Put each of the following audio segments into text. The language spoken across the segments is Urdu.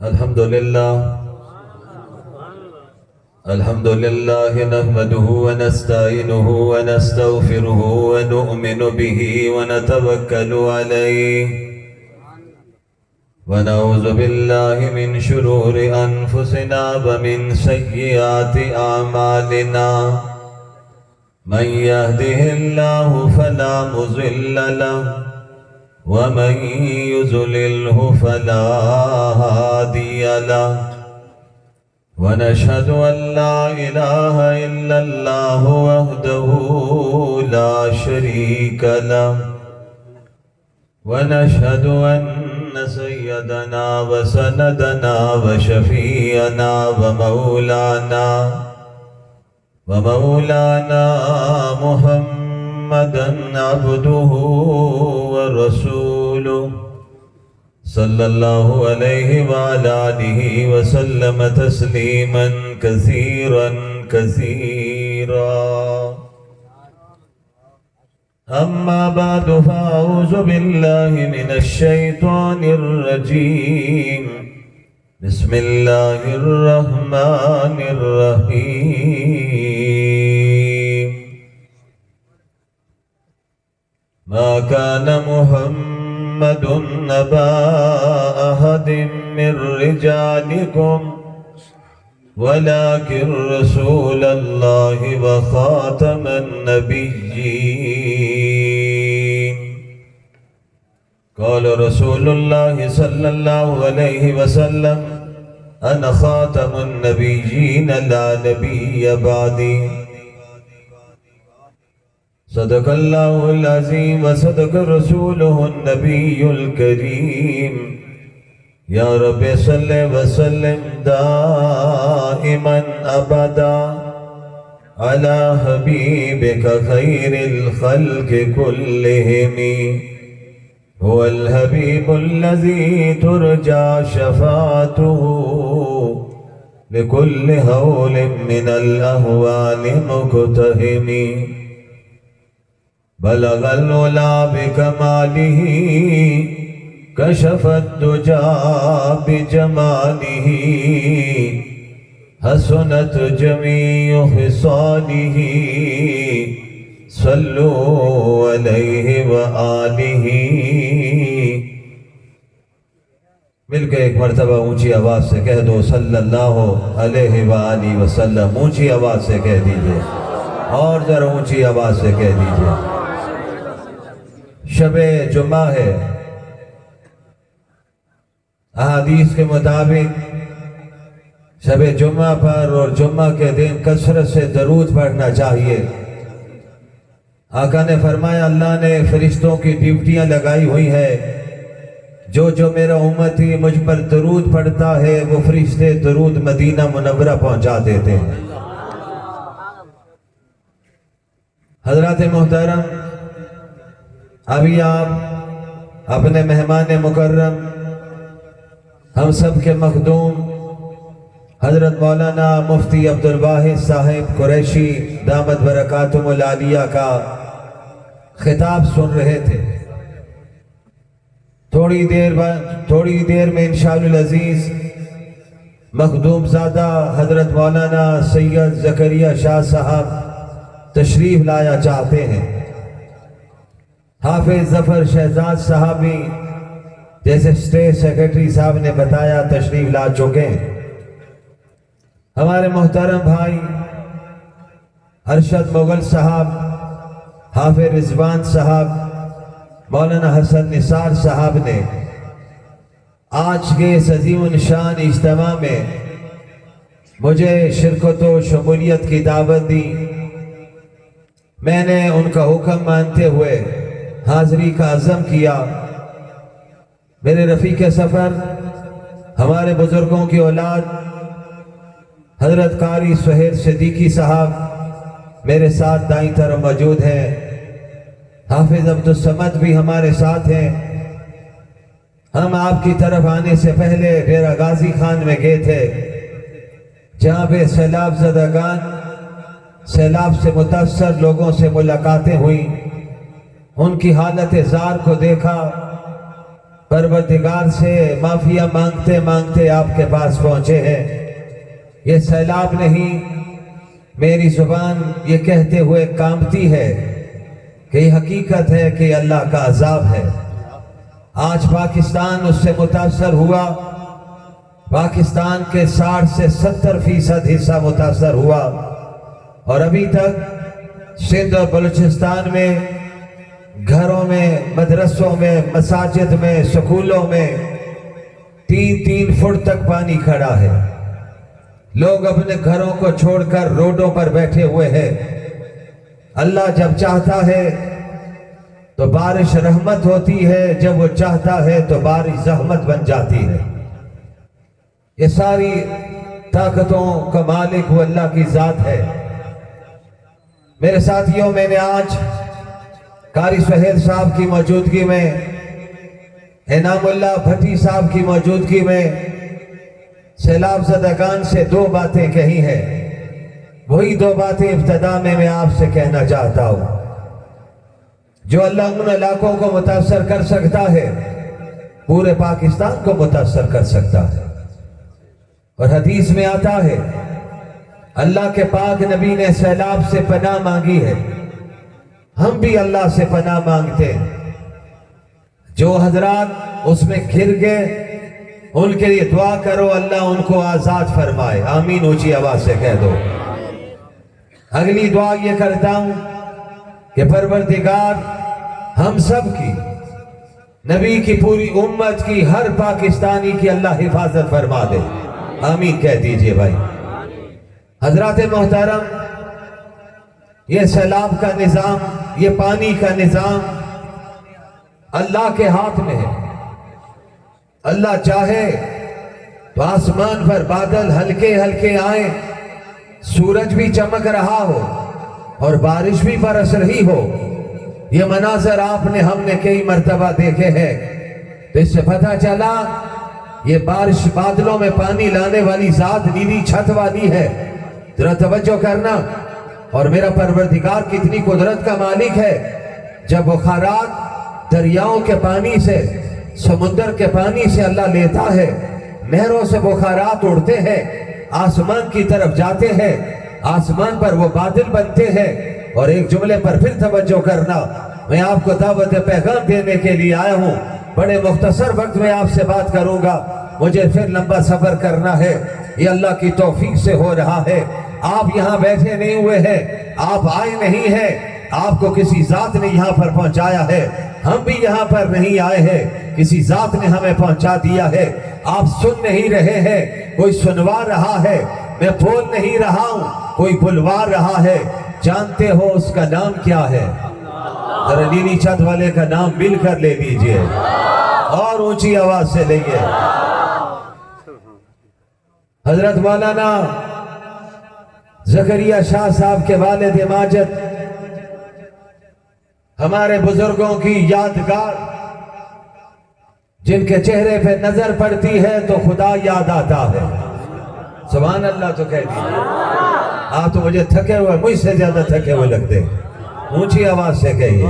الحمد لله نحمده ونستعينه ونستغفره ونؤمن به ونتوكل عليه ونعوذ بالله من شرور أنفسنا ومن سيئات أعمالنا من يهده الله فلا مضل له ومن يضلله فلا هادي له ونشهد أن لا إله إلا الله وحده لا شريك له ونشهد أن سيدنا وسندنا وشفيعنا ومولانا محمدا عبده ورسوله صلى الله عليه وعلى آله وسلم تسليما كثيرا أما بعد فأعوذ بالله من الشيطان الرجيم بسم الله الرحمن الرحيم ما كان محمد أبا أحد من رجالكم ولكن رسول الله وخاتم النبيين قال رسول الله صلى الله عليه وسلم أنا خاتم النبيين لا نبي بعدي صدق الله العظيم وصدق رسوله النبي الكريم يا رب صل وسلم دائما أبدا على حبيبك خير الخلق كلهم هو الحبيب الذي ترجى شفاعته لكل هول من الأهوال مقتهم بلغ العلا بكماله كشف الدجى بجماله حسنت جميع خصاله صلوا عليه وآلہ مل کے ایک مرتبہ اونچی آواز سے کہہ دو صلی اللہ علیہ وآلہ وسلم. اونچی آواز سے کہہ دیجئے اور ذرا اونچی آواز سے کہہ دیجئے. شب جمعہ ہے. احادیث کے مطابق شب جمعہ پر اور جمعہ کے دن کثرت سے درود پڑھنا چاہیے. آقا نے فرمایا اللہ نے فرشتوں کی ڈیوٹیاں لگائی ہوئی ہے. جو میرا امتی مجھ پر درود پڑھتا ہے وہ فرشتے درود مدینہ منورہ پہنچا دیتے ہیں. حضرات محترم، ابھی آپ اپنے مہمان مکرم ہم سب کے مخدوم حضرت مولانا مفتی عبدالواحد صاحب قریشی دامت برکاتہم العالیہ کا خطاب سن رہے تھے. تھوڑی دیر میں انشاءاللہ العزیز مخدوم زادہ حضرت مولانا سید زکریا شاہ صاحب تشریف لایا چاہتے ہیں. حافظ ظفر شہزاد صاحب بھی جیسے اسٹیٹ سیکرٹری صاحب نے بتایا تشریف لا چکے ہیں. ہمارے محترم بھائی ارشد مغل صاحب، حافظ رضوان صاحب، مولانا حسن نثار صاحب نے آج کے اس عظیم الشان اجتماع میں مجھے شرکت و شمولیت کی دعوت دی. میں نے ان کا حکم مانتے ہوئے حاضری کا عزم کیا. میرے رفیق سفر ہمارے بزرگوں کی اولاد حضرت قاری سہیل صدیقی صاحب میرے ساتھ دائیں طرف موجود ہیں. حافظ عبدالصمد بھی ہمارے ساتھ ہیں. ہم آپ کی طرف آنے سے پہلے ڈیرہ غازی خان میں گئے تھے جہاں پہ سیلاب زدگان سیلاب سے متاثر لوگوں سے ملاقاتیں ہوئیں. ان کی حالت زار کو دیکھا. پروردگار سے معافیا مانگتے مانگتے آپ کے پاس پہنچے ہیں۔ یہ سیلاب نہیں، میری زبان یہ کہتے ہوئے کانپتی ہے کہ یہ حقیقت ہے کہ اللہ کا عذاب ہے۔ آج پاکستان اس سے متاثر ہوا، پاکستان کے 60 سے 70% حصہ متاثر ہوا، اور ابھی تک سندھ اور بلوچستان میں گھروں میں، مدرسوں میں، مساجد میں، سکولوں میں 3-3 فٹ تک پانی کھڑا ہے۔ لوگ اپنے گھروں کو چھوڑ کر روڈوں پر بیٹھے ہوئے ہیں۔ اللہ جب چاہتا ہے تو بارش رحمت ہوتی ہے، جب وہ چاہتا ہے تو بارش زحمت بن جاتی ہے۔ یہ ساری طاقتوں کا مالک وہ اللہ کی ذات ہے۔ میرے ساتھیوں، میں نے آج قاری سہیل صاحب کی موجودگی میں، انعام اللہ بھٹی صاحب کی موجودگی میں سیلاب زدگان سے 2 باتیں کہی ہیں۔ وہی 2 باتیں ابتدا میں آپ سے کہنا چاہتا ہوں۔ جو اللہ ان علاقوں کو متاثر کر سکتا ہے، پورے پاکستان کو متاثر کر سکتا ہے۔ اور حدیث میں آتا ہے، اللہ کے پاک نبی نے سیلاب سے پناہ مانگی ہے، ہم بھی اللہ سے پناہ مانگتے ہیں۔ جو حضرات اس میں گر گئے ان کے لیے دعا کرو، اللہ ان کو آزاد فرمائے۔ آمین اونچی آواز سے کہہ دو۔ اگلی دعا یہ کرتا ہوں کہ پروردگار ہم سب کی، نبی کی پوری امت کی، ہر پاکستانی کی اللہ حفاظت فرما دے۔ آمین کہہ دیجئے بھائی۔ حضرات محترم، یہ سیلاب کا نظام، یہ پانی کا نظام اللہ کے ہاتھ میں ہے۔ اللہ چاہے تو آسمان پر بادل ہلکے ہلکے آئیں، سورج بھی چمک رہا ہو اور بارش بھی برس رہی ہو۔ یہ مناظر ہم نے کئی مرتبہ دیکھے ہیں، تو اس سے پتہ چلا یہ بارش، بادلوں میں پانی لانے والی ذات نیلی چھت والی ہے۔ ذرا توجہ کرنا۔ اور میرا پروردگار کتنی قدرت کا مالک ہے۔ جب بخارات دریاؤں کے پانی سے، سمندر کے پانی سے اللہ لیتا ہے، نہروں سے بخارات اڑتے ہیں، آسمان کی طرف جاتے ہیں، آسمان پر وہ بادل بنتے ہیں۔ اور ایک جملے پر پھر توجہ کرنا، میں آپ کو دعوت پیغام دینے کے لیے آیا ہوں۔ بڑے مختصر وقت میں آپ سے بات کروں گا، مجھے پھر لمبا سفر کرنا ہے۔ یہ اللہ کی توفیق سے ہو رہا ہے۔ آپ یہاں بیٹھے نہیں ہوئے ہیں، آپ آئے نہیں ہیں، آپ کو کسی ذات نے یہاں پر پہنچایا ہے۔ ہم بھی یہاں پر نہیں آئے ہیں، کسی ذات نے ہمیں پہنچا دیا ہے۔ آپ سن نہیں رہے ہیں، کوئی سنوا رہا ہے۔ میں بول نہیں رہا ہوں، کوئی بلوا رہا ہے۔ جانتے ہو اس کا نام کیا ہے؟ ذرا نیلی چھت والے کا نام مل کر لے لیجئے اور اونچی آواز سے لئیے۔ حضرت مولانا زکریا شاہ صاحب کے والد ماجد، ہمارے بزرگوں کی یادگار، جن کے چہرے پہ نظر پڑتی ہے تو خدا یاد آتا ہے۔ سبحان اللہ تو کہہ دیجیے۔ آپ تو مجھے تھکے ہوئے، مجھ سے زیادہ تھکے ہوئے لگتے ہیں۔ اونچی آواز سے کہیے،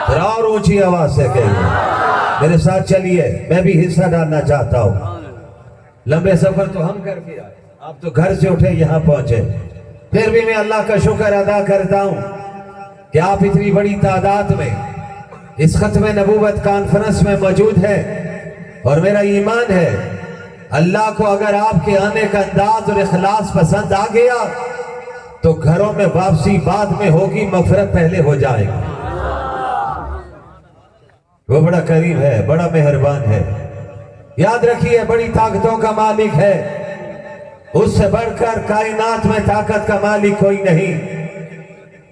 اور اونچی آواز سے کہیے۔ میرے ساتھ چلیے، میں بھی حصہ ڈالنا چاہتا ہوں۔ لمبے سفر تو ہم کر کے آئے، آپ تو گھر سے اٹھے یہاں پہنچے۔ پھر بھی میں اللہ کا شکر ادا کرتا ہوں کہ آپ اتنی بڑی تعداد میں اس ختم نبوت کانفرنس میں موجود ہیں۔ اور میرا ایمان ہے اللہ کو اگر آپ کے آنے کا انداز اور اخلاص پسند آ گیا تو گھروں میں واپسی بعد میں ہوگی، مغفرت پہلے ہو جائے گی۔ وہ بڑا کریم ہے، بڑا مہربان ہے۔ یاد رکھیے، بڑی طاقتوں کا مالک ہے، اس سے بڑھ کر کائنات میں طاقت کا مالک کوئی نہیں۔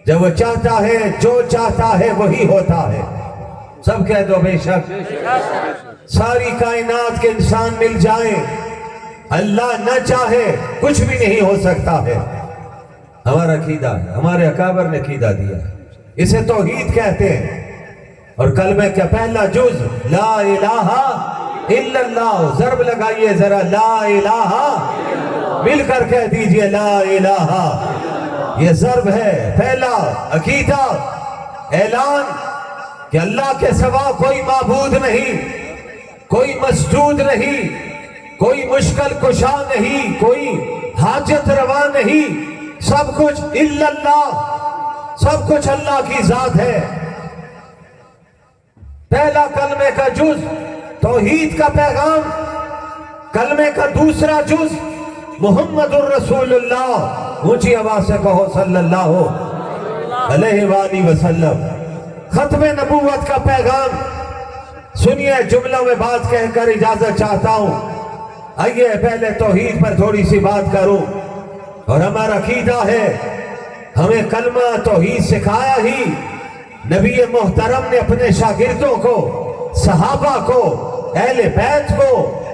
جب وہ چاہتا ہے، جو چاہتا ہے وہی ہوتا ہے۔ سب کہہ دو بے شک۔ ساری کائنات کے انسان مل جائیں، اللہ نہ چاہے کچھ بھی نہیں ہو سکتا ہے۔ ہمارا عقیدہ ہے، ہمارے اکابر نے عقیدہ دیا ہے، اسے توحید کہتے ہیں۔ اور کلمہ کا پہلا جز لا الہ الا اللہ، ضرب لگائیے ذرا، لا الہ، مل کر کہہ دیجئے لا الہ۔ یہ ضرب ہے، پہلا عقیدہ، اعلان کہ اللہ کے سوا کوئی معبود نہیں، کوئی مسدود نہیں، کوئی مشکل کشا نہیں، کوئی حاجت روا نہیں، سب کچھ الا اللہ، سب کچھ اللہ کی ذات ہے۔ پہلا کلمے کا جز توحید کا پیغام، کلمے کا دوسرا جز محمد الرسول اللہ، اونچی آواز سے کہو صلی اللہ علیہ وآلہ وسلم۔ ختم نبوت کا پیغام سنیے، جملوں میں بات کہہ کر اجازت چاہتا ہوں۔ آئیے پہلے توحید پر تھوڑی سی بات کروں، اور ہمارا عقیدہ ہے ہمیں کلمہ توحید سکھایا ہی نبی محترم نے اپنے شاگردوں کو، صحابہ کو، اہل بیت کو،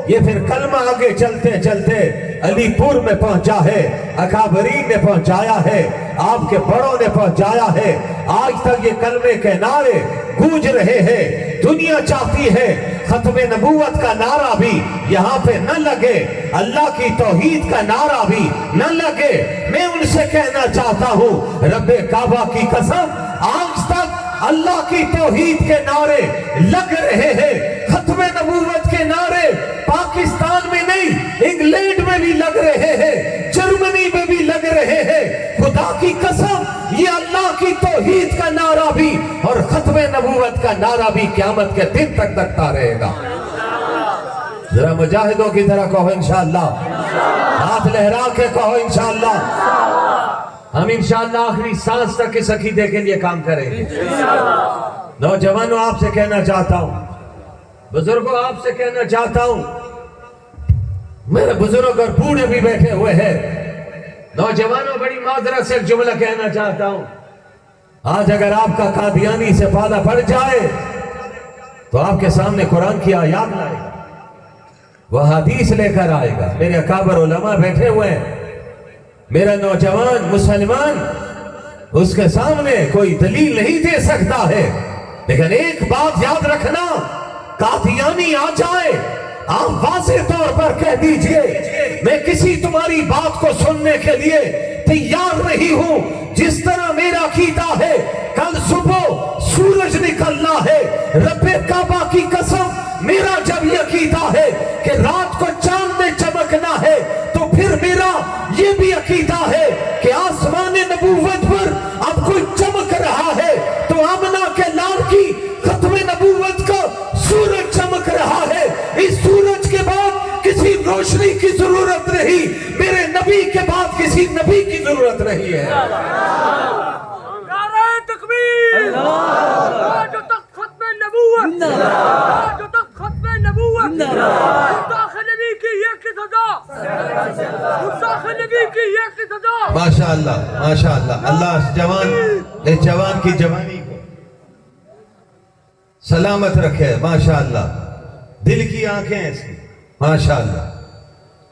یہ پھر کلمہ آگے چلتے چلتے علی پور میں پہنچا ہے، اکابرین نے پہنچایا ہے، آپ کے بڑوں نے پہنچایا ہے۔ آج تک یہ کلمے کے نعرے گونج رہے ہیں۔ دنیا چاہتی ہے ختم نبوت کا نعرہ بھی یہاں پہ نہ لگے، اللہ کی توحید کا نعرہ بھی نہ لگے۔ میں ان سے کہنا چاہتا ہوں، رب کعبہ کی قسم، آج تک اللہ کی توحید کے نعرے لگ رہے ہیں۔ ختم نبوت کے نعرے پاکستان میں نہیں، انگلینڈ میں بھی لگ رہے ہیں، جرمنی میں بھی لگ رہے ہیں۔ خدا کی قسم، یہ اللہ کی توحید کا نعرہ بھی اور ختم نبوت کا نعرہ بھی قیامت کے دن تک لگتا رہے گا۔ ذرا مجاہدوں کی طرح کہو انشاءاللہ، ہاتھ لہرا کے کہو انشاءاللہ۔ ہم انشاءاللہ آخری سانس تک اس عقیدے کے لیے کام کریں گے۔ نوجوانوں، آپ سے کہنا چاہتا ہوں، بزرگوں آپ سے کہنا چاہتا ہوں، میرے بزرگ اور بوڑھے بھی بیٹھے ہوئے ہیں، نوجوانوں بڑی معذرت سے ایک جملہ کہنا چاہتا ہوں۔ آج اگر آپ کا قادیانی سے پالا پڑ جائے تو آپ کے سامنے قرآن کی آیات لائے گا، وہ حدیث لے کر آئے گا۔ میرے اکابر علماء بیٹھے ہوئے ہیں، میرا نوجوان مسلمان اس کے سامنے کوئی دلیل نہیں دے سکتا ہے، لیکن ایک بات یاد رکھنا، قادیانی آ جائے آپ واضح طور پر کہہ دیجئے، میں کسی تمہاری بات کو سننے کے لیے تیار نہیں ہوں۔ جس طرح میرا عقیدہ ہے کل صبح سورج نکلنا ہے، رب کعبہ کی قسم میرا جب یہ عقیدہ ہے کہ رات کو چاند میں چمکنا ہے، تو پھر میرا یہ بھی عقیدہ ہے کہ آسمان نبوت پر اب کوئی چمک رہا ہے، تو آمنہ کے لال کی ختم نبوت کا سورج چمک رہا ہے۔ اس سورج کے بعد کسی روشنی کی ضرورت نہیں، میرے نبی کے بعد کسی نبی کی ضرورت نہیں ہے۔ نعرہ تکبیر، جو تک ختم نبوت، جو تک ختم نبوت، مستاخ نبی کی ایک کی سزا، مستاخ نبی کی ایک کی سزا۔ ماشاءاللہ ماشاءاللہ، اللہ اس جوان کی جوانی کو سلامت رکھے، ماشاءاللہ، دل کی آنکھیں ایسی، ماشاءاللہ۔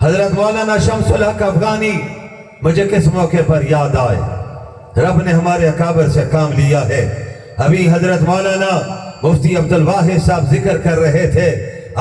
حضرت مولانا شمس الحق افغانی مجھے کس موقع پر یاد آئے، رب نے ہمارے اکابر سے کام لیا ہے۔ ابھی حضرت مولانا مفتی عبدالواحد صاحب ذکر کر رہے تھے،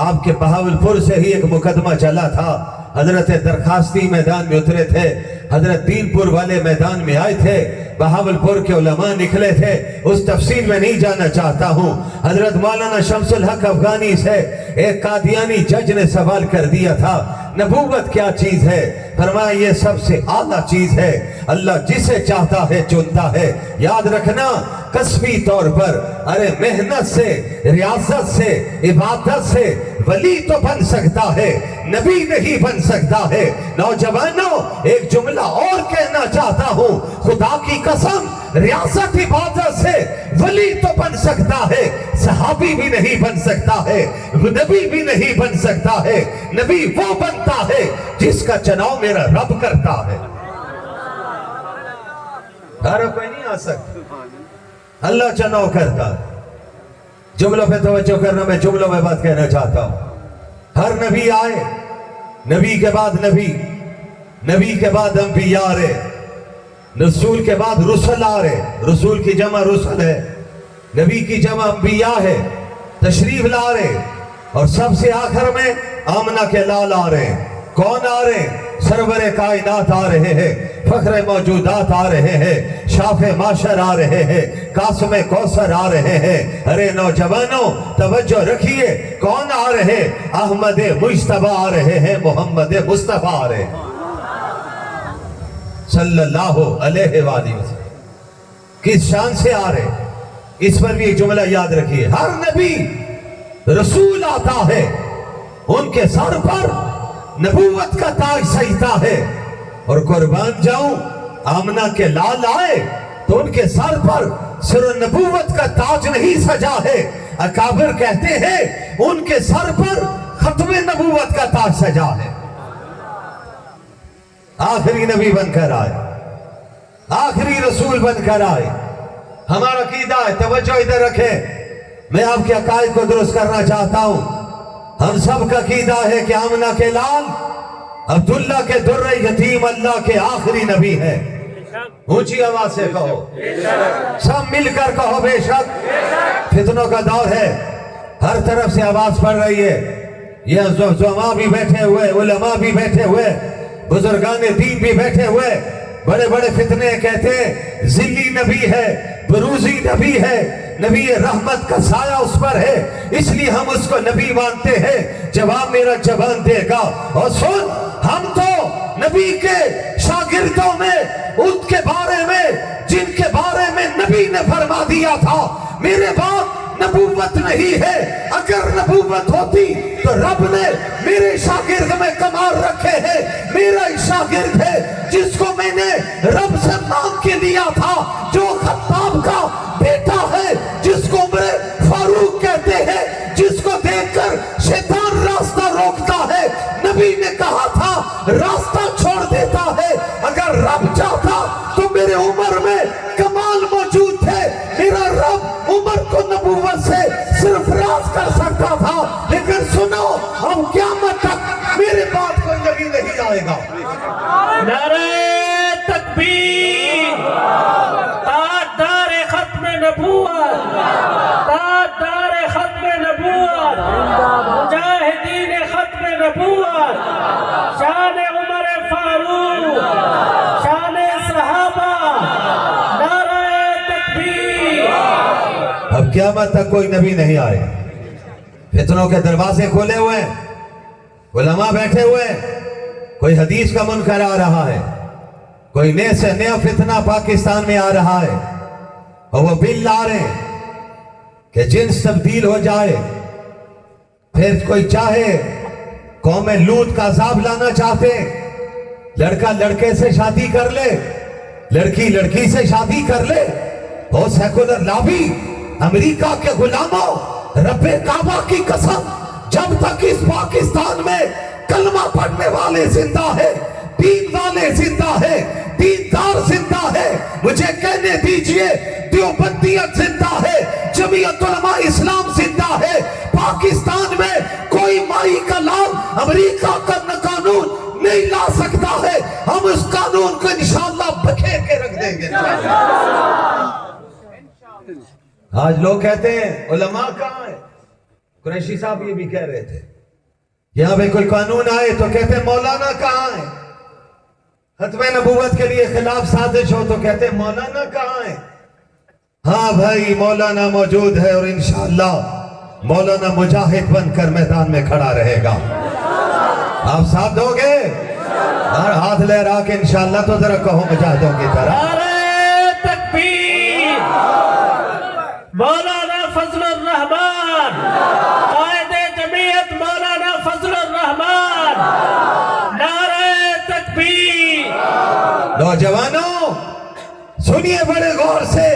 آپ کے بہاولپور سے ہی ایک مقدمہ چلا تھا، حضرت درخواستی میدان میں اترے تھے، حضرت دین پور والے میدان میں آئے تھے، بہاولپور کے علماء نکلے تھے، اس تفصیل میں نہیں جانا چاہتا ہوں۔ حضرت مولانا شمس الحق افغانی سے ایک قادیانی جج نے سوال کر دیا تھا، نبوت کیا چیز ہے؟ فرمایا یہ سب سے اعلیٰ چیز ہے، اللہ جسے چاہتا ہے چنتا ہے۔ یاد رکھنا، کسبی طور پر، ارے محنت سے، ریاضت سے، عبادت سے ولی تو بن سکتا ہے، نبی نہیں بن سکتا ہے۔ نوجوانوں، ایک جملہ اور کہنا چاہتا ہوں، خدا کی قسم، ریاضت عبادت سے ولی تو بن سکتا ہے، صحابی بھی نہیں بن سکتا ہے، نبی بھی نہیں بن سکتا ہے۔ نبی وہ بنتا ہے جس کا چناؤ میرا رب کرتا ہے، اور کوئی نہیں آ سکتا، اللہ چناؤ کرتا ہے۔ جملوں پہ توجہ کرنا، میں جملوں میں بات کہنا چاہتا ہوں۔ ہر نبی آئے، نبی کے بعد نبی، نبی کے بعد انبیاء آ رہے، رسول کے بعد رسل آ رہے، رسول کی جمع رسل ہے، نبی کی جمع انبیاء ہے، تشریف لا رہے، اور سب سے آخر میں آمنہ کے لال آ رہے۔ کون آ رہے؟ سرور کائنات آ رہے ہیں، فخر موجودات آ رہے ہیں، شاف معاشر آ رہے ہیں، قاسم کوثر آ رہے ہیں۔ ارے نوجوانوں توجہ رکھیے، کون آ رہے؟ احمد مجتبیٰ آ رہے ہیں، محمد مصطفیٰ آ رہے ہیں صلی اللہ علیہ وآلہ وسلم۔ کس شان سے آ رہے؟ اس پر بھی ایک جملہ یاد رکھیے، ہر نبی رسول آتا ہے، ان کے سر پر نبوت کا تاج سجتا ہے، اور قربان جاؤں آمنہ کے لال آئے تو ان کے سر پر صرف نبوت کا تاج نہیں سجا ہے، اکابر کہتے ہیں ان کے سر پر ختم نبوت کا تاج سجا ہے۔ آخری نبی بن کر آئے، آخری رسول بن کر آئے۔ ہمارا عقیدہ ہے، توجہ ادھر رکھیں، میں آپ کے عقائد کو درست کرنا چاہتا ہوں۔ ہم سب کا عقیدہ ہے کہ آمنہ کے لال عبداللہ کے در یتیم اللہ کے آخری نبی ہے۔ اونچی آواز سے کہو، سب مل کر کہو بے شک۔ فتنوں کا دور ہے، ہر طرف سے آواز پڑ رہی ہے، یہ زعماء بھی بیٹھے ہوئے، علماء بھی بیٹھے ہوئے، بزرگان دین بھی بیٹھے ہوئے، بڑے بڑے فتنے کہتے ہیں ذلی نبی ہے، بروزی نبی ہے، نبی رحمت کا سایہ اس پر ہے، اس لیے ہم اس کو نبی مانتے ہیں، جواب میرا جوان دے گا۔ اور سن، ہم تو نبی کے شاگردوں میں ان کے بارے میں جن کے بارے میں نبی نے فرما دیا تھا میرے بعد نبوت نہیں ہے، اگر نبوت ہوتی تو رب نے میرے شاگرد میں کمال رکھے ہیں۔ میرا شاگرد ہے جس کو میں نے رب سے مانگ کے لیا تھا، جو خطاب کا بیٹا ہے، جس کو عمر فاروق کہتے ہیں، جس کو دیکھ کر شیطان راستہ روکتا ہے۔ نبی نے کہا تھا راستہ چھوڑ دیتا ہے، اگر رب چاہتا تو میرے عمر میں کمال موجود تھے۔ میرا رب عمر کو نبوت سے صرف راز کر سکتا تھا، لیکن سنو، اب قیامت تک میرے بعد کوئی نبی نہیں آئے گا۔ نعرہ تکبیر، تاجدار ختم نبوت، تاجدار ختم نبوت، مجاہدین ختم نبوت، شان عمر فاروق، شان صحابہ، نعرہ تکبیر۔ اب قیامت تک کوئی نبی نہیں آئے، فتنوں کے دروازے کھولے ہوئے ہیں، علماء بیٹھے ہوئے ہیں، کوئی حدیث کا منکر آ رہا ہے، کوئی نئے سے نیا فتنہ پاکستان میں آ رہا ہے، اور وہ بل لا رہے ہیں کہ جنس تبدیل ہو جائے۔ پھر کوئی چاہے قوم لوط کا عذاب لانا چاہتے ہیں، لڑکا لڑکے سے شادی کر لے، لڑکی لڑکی سے شادی کر لے، اور سیکولر لابی، امریکہ کے غلاموں، رب کعبہ کی قسم، جب تک اس پاکستان میں کلمہ پڑھنے والے زندہ ہے، دین والے زندہ ہے، دیندار زندہ ہے، مجھے کہنے دیجئے دیوبندیت زندہ ہے، جمعیت علماء اسلام زندہ ہے، پاکستان میں کوئی مائی کا لال امریکہ کا قانون نہیں لا سکتا ہے۔ ہم اس قانون کو انشاءاللہ بکھیر کے رکھ دیں گے۔ آج لوگ کہتے ہیں علماء کہاں ہیں؟ قریشی صاحب یہ بھی کہہ رہے تھے، یہاں پہ کوئی قانون آئے تو کہتے ہیں مولانا کہاں ہیں؟ ختم نبوت کے لیے خلاف سازش ہو تو کہتے ہیں مولانا کہاں ہیں؟ ہاں بھائی، مولانا موجود ہے، اور انشاءاللہ مولانا مجاہد بن کر میدان میں کھڑا رہے گا۔ آپ ساتھ دو گے؟ اور ہاتھ لہرا کے انشاءاللہ تو ذرا کہو مجاہدوں کی طرح۔ نعرہ تکبیر، مولانا فضل الرحمان، قائد جمعیت مولانا فضل الرحمان، نعرہ تکبیر۔ نوجوانوں سنیے بڑے غور سے،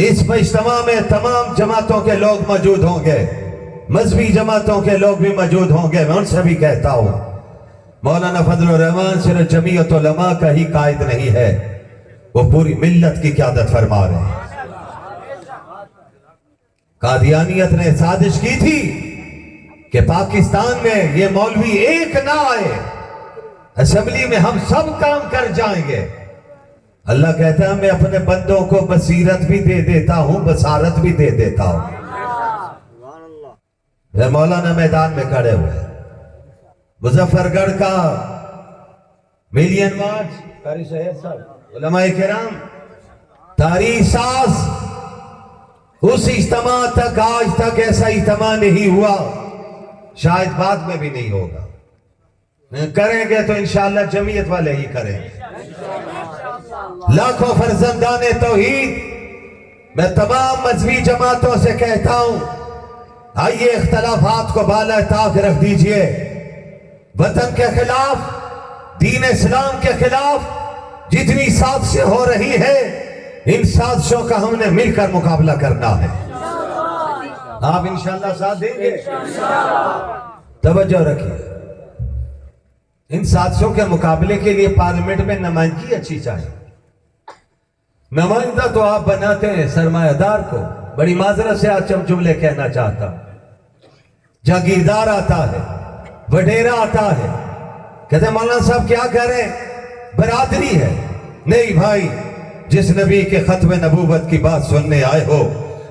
اس اجتماع میں تمام جماعتوں کے لوگ موجود ہوں گے، مذہبی جماعتوں کے لوگ بھی موجود ہوں گے۔ میں ان سے بھی کہتا ہوں، مولانا فضل الرحمان صرف جمعیت علماء کا ہی قائد نہیں ہے، وہ پوری ملت کی قیادت فرما رہے ہیں۔ قادیانیت نے سازش کی تھی کہ پاکستان میں یہ مولوی ایک نہ آئے، اسمبلی میں ہم سب کام کر جائیں گے۔ اللہ کہتا ہے میں اپنے بندوں کو بصیرت بھی دے دیتا ہوں، بصارت بھی دے دیتا ہوں۔ مولانا میدان میں کھڑے ہوئے، مظفر گڑھ کا ملین مارچ، قاری صاحب، علماء کرام تاریخ ساز اس اجتماع تک آج تک ایسا اجتماع نہیں ہوا، شاید بعد میں بھی نہیں ہوگا۔ کریں گے تو انشاءاللہ جمعیت والے ہی کریں گے۔ لاکھوں فرزندان توحید، میں تمام مذہبی جماعتوں سے کہتا ہوں، آئیے اختلافات کو بالائے طاق رکھ دیجئے۔ وطن کے خلاف، دین اسلام کے خلاف جتنی سازشیں ہو رہی ہے، ان سازشوں کا ہم نے مل کر مقابلہ کرنا ہے۔ آپ انشاءاللہ ساتھ دیں گے؟ توجہ رکھیے، ان سازشوں کے مقابلے کے لیے پارلیمنٹ میں نمائندگی اچھی چاہیے۔ نمائندہ تو آپ بناتے ہیں سرمایہ دار کو، بڑی معذرت سے آج چند جملے کہنا چاہتا ہوں۔ جاگیردار آتا ہے، وڈیرا آتا ہے، کہتے ہیں مولانا صاحب کیا کریں، برادری ہے۔ نہیں بھائی، جس نبی کے ختم نبوت کی بات سننے آئے ہو،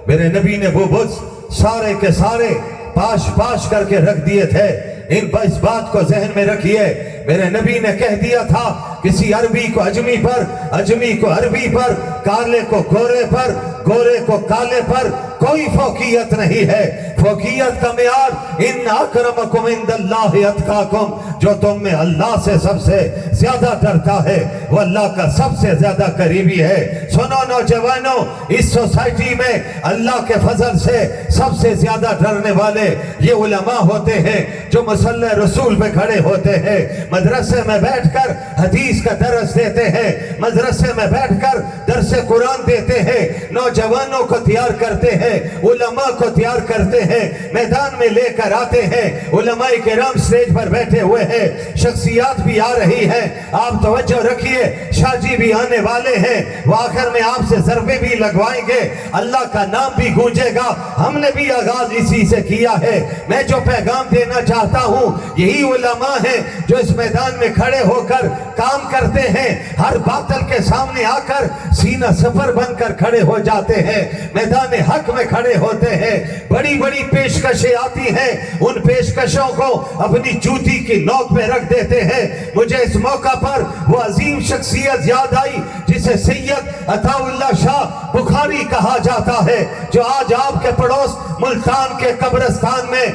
میرے نبی نے وہ بت سارے کے سارے پاش پاش کر کے رکھ دیے تھے۔ اس بات کو ذہن میں رکھیے، میرے نبی نے کہہ دیا تھا، کسی عربی کو اجمی پر، اجمی کو عربی پر، کالے کو گورے پر، گورے کو کالے پر کوئی فوقیت نہیں ہے۔ فوقیت کا معیار ان اکرمکم عند اللہ اتقاکم، جو تم میں اللہ سے سب سے زیادہ ڈرتا ہے وہ اللہ کا سب سے زیادہ قریبی ہے۔ سنو نوجوانوں، اس سوسائٹی میں اللہ کے فضل سے سب سے زیادہ ڈرنے والے یہ علماء ہوتے ہیں جو مصلی رسول پہ کھڑے ہوتے ہیں، مدرسے میں بیٹھ کر حدیث کا درس دیتے ہیں، مدرسے میں بیٹھ کر درس قرآن دیتے ہیں، نوجوانوں کو تیار کرتے ہیں، علماء کو تیار کرتے ہیں، میدان میں لے کر آتے ہیں۔ علماء کرام سٹیج پر بیٹھے ہوئے ہیں، شخصیات بھی آ رہی ہیں۔ آپ توجہ رکھیے، شاہ جی بھی آنے والے ہیں، وہ آخر میں آپ سے ضربے بھی لگوائیں گے، اللہ کا نام بھی گونجے گا۔ ہم نے بھی آغاز اسی سے کیا ہے۔ میں جو پیغام دینا چاہتا ہوں، یہی علماء ہیں جو اس میدان میں کھڑے ہو کر کام کرتے ہیں، ہر باطل کے سامنے آ کر سینہ سفر بن کر کھڑے ہو جاتے ہیں، میدان حق میں کھڑے ہوتے ہیں۔ بڑی بڑی پیشکشیں آتی ہیں، ان پیشکشوں کو اپنی جوتی کی نوک پہ رکھ دیتے ہیں۔ مجھے اس موقع پر وہ عظیم شخصیت یاد آئی جسے سید عطا اللہ شاہ بخاری کہا جاتا ہے، جو آج آپ کے پڑوس ملتان کے قبرستان میں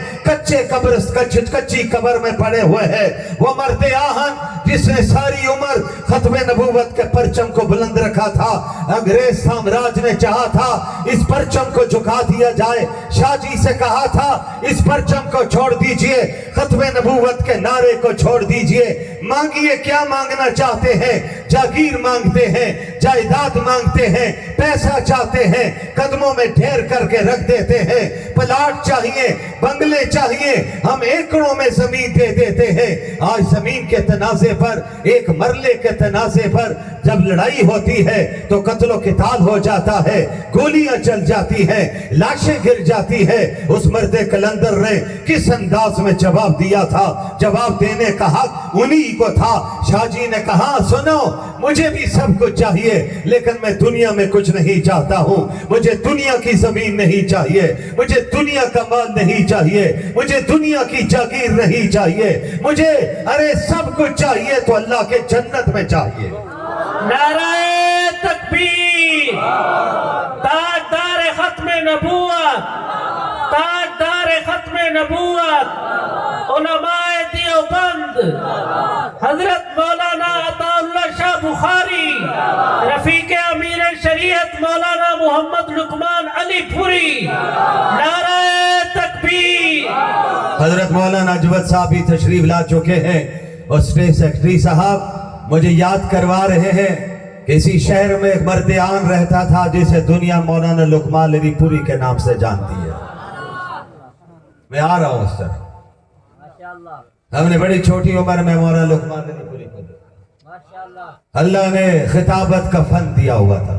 کچی قبر میں پڑے ہوئے ہیں۔ وہ مرد آہن جس نے ساری عمر ختم نبوت کے پرچم کو بلند رکھا تھا، انگریز سامراج نے چاہا تھا اس پرچم کو جھکا دیا جائے، شاہ جی سے کہا تھا اس پرچم کو چھوڑ دیجئے، ختم نبوت کے نعرے کو چھوڑ دیجئے۔ مانگیے کیا مانگنا چاہتے ہیں؟ جاگیر مانگتے ہیں، جائیداد مانگتے ہیں، پیسہ چاہتے ہیں، قدموں میں ڈھیر کر کے رکھ دیتے ہیں، پلاٹ چاہیے، بنگلے چاہیے، ہم ایکڑوں میں زمین دے دیتے ہیں۔ آج زمین کے تنازع پر، ایک مرلے کے تنازع پر جب لڑائی ہوتی ہے تو قتل و قتال ہو جاتا ہے، گولیاں چل جاتی ہیں، لاشیں گر جاتی ہیں۔ اس مرد کلندر نے کس انداز میں جواب دیا تھا؟ جواب دینے کا حق انہی کو تھا۔ شاہ جی نے کہا سنو، مجھے بھی سب کچھ چاہیے لیکن میں دنیا میں کچھ نہیں چاہتا ہوں۔ مجھے دنیا کی زمین نہیں چاہیے، مجھے دنیا کا مال نہیں چاہیے، مجھے دنیا کی جاگیر نہیں چاہیے، مجھے سب کچھ چاہیے تو اللہ کے جنت میں چاہیے۔ نعرہ تکبیر، تاجدار ختم نبوت، تاجدار ختم نبوت، علماء دیوبند، حضرت مولانا عطا اللہ شاہ بخاری، رفیق امیر شریعت مولانا محمد لقمان علی پوری، نعرہ تکبیر۔ حضرت مولانا اجود صاحب بھی تشریف لا چکے ہیں، اور اسٹیٹ سیکرٹری صاحب مجھے یاد کروا رہے ہیں کہ اسی شہر میں ایک مرد آن رہتا تھا جسے دنیا مولانا لقمان علی پوری کے نام سے جانتی ہے۔ میں آ رہا ہوں اس طرح، ہم نے بڑی چھوٹی عمر میں مولانا لقمان علی پوری کو دیکھا۔ اللہ نے خطابت کا فن دیا ہوا تھا۔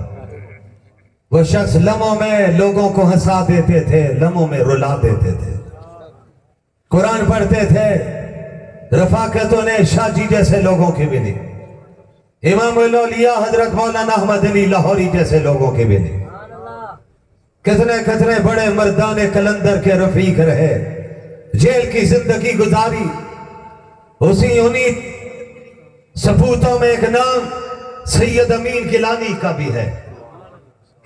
وہ شخص لمحوں میں لوگوں کو ہنسا دیتے تھے، لمحوں میں رلا دیتے تھے، قرآن پڑھتے تھے، رفاقتوں نے شاہ جی جیسے لوگوں کی بھی دی، امام الاولیاء حضرت مولانا احمد علی لاہوری جیسے لوگوں کی بھی دی۔ کتنے بڑے مردان کلندر کے رفیق رہے، جیل کی زندگی گزاری۔ انہی سپوتوں میں ایک نام سید امین گیلانی کا بھی ہے۔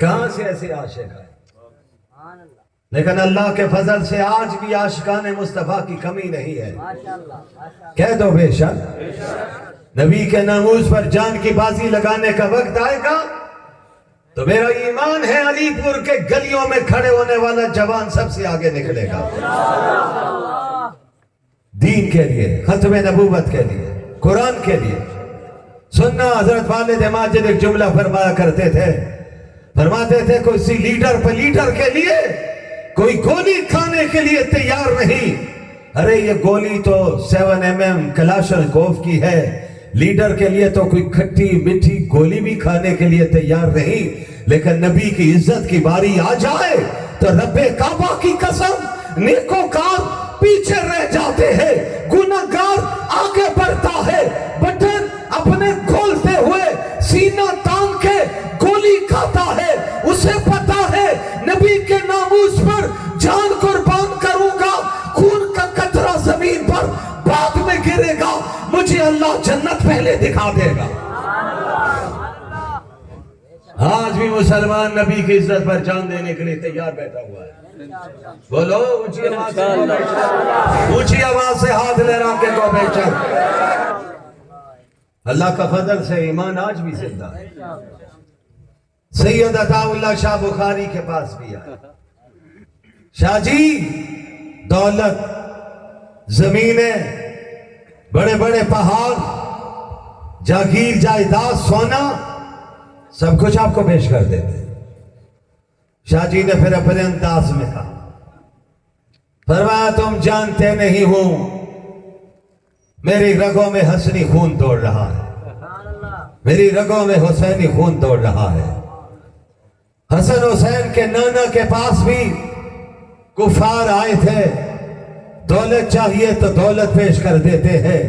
کہاں سے ایسے عاشق ہیں؟ لیکن اللہ کے فضل سے آج بھی عاشقان مصطفیٰ کی کمی نہیں ہے۔ کہہ دو بے شک نبی کے ناموس پر جان کی بازی لگانے کا وقت آئے گا تو میرا ایمان ہے علی پور کے گلیوں میں کھڑے ہونے والا جوان سب سے آگے نکلے گا، دین کے لیے، ختم نبوت کے لیے، قرآن کے لیے۔ سننا، حضرت والد ماجد ایک جملہ فرمایا کرتے تھے، فرماتے تھے کوئی لیڈر کے لیے کوئی گولی کھانے کے لیے تیار نہیں۔ ارے یہ گولی تو 7mm کلاشنکوف کی ہے، لیڈر کے لیے تو کوئی کھٹی میٹھی گولی بھی کھانے کے لیے تیار نہیں۔ لیکن نبی کی عزت کی باری آ جائے تو رب کعبہ کی قسم نیکوکار پیچھے رہ جاتے ہیں، گناہگار آگے بڑھتا ہے، بٹن اپنے کھولتے ہوئے سینہ تان کے گولی کھاتا ہے۔ اسے پتا ہے نبی کے ناموس پر جان قربان کروں گا، خون کا قطرہ زمین پر بعد میں گرے گا، مجھے اللہ جنت پہلے دکھا دے گا۔ آج بھی مسلمان نبی کی عزت پر جان دینے کے لیے تیار بیٹھا ہوا ہے۔ بولو اونچی آواز سے ہاتھ لہرا کے کو بے شک اللہ کا فضل سے ایمان آج بھی زندہ ہے۔ سید عطا اللہ شاہ بخاری کے پاس بھی آئے، شاہ جی دولت، زمینیں، بڑے بڑے پہاڑ، جاگیر، جائیداد، سونا، سب کچھ آپ کو پیش کر دیتے۔ شاہ جی نے پھر اپنے انداز میں کہا، فرمایا تم جانتے نہیں ہو میری رگوں میں حسنی خون دوڑ رہا ہے، میری رگوں میں حسینی خون دوڑ رہا ہے۔ حسن حسین کے نانا کے پاس بھی کفار آئے تھے، دولت چاہیے تو دولت پیش کر دیتے ہیں،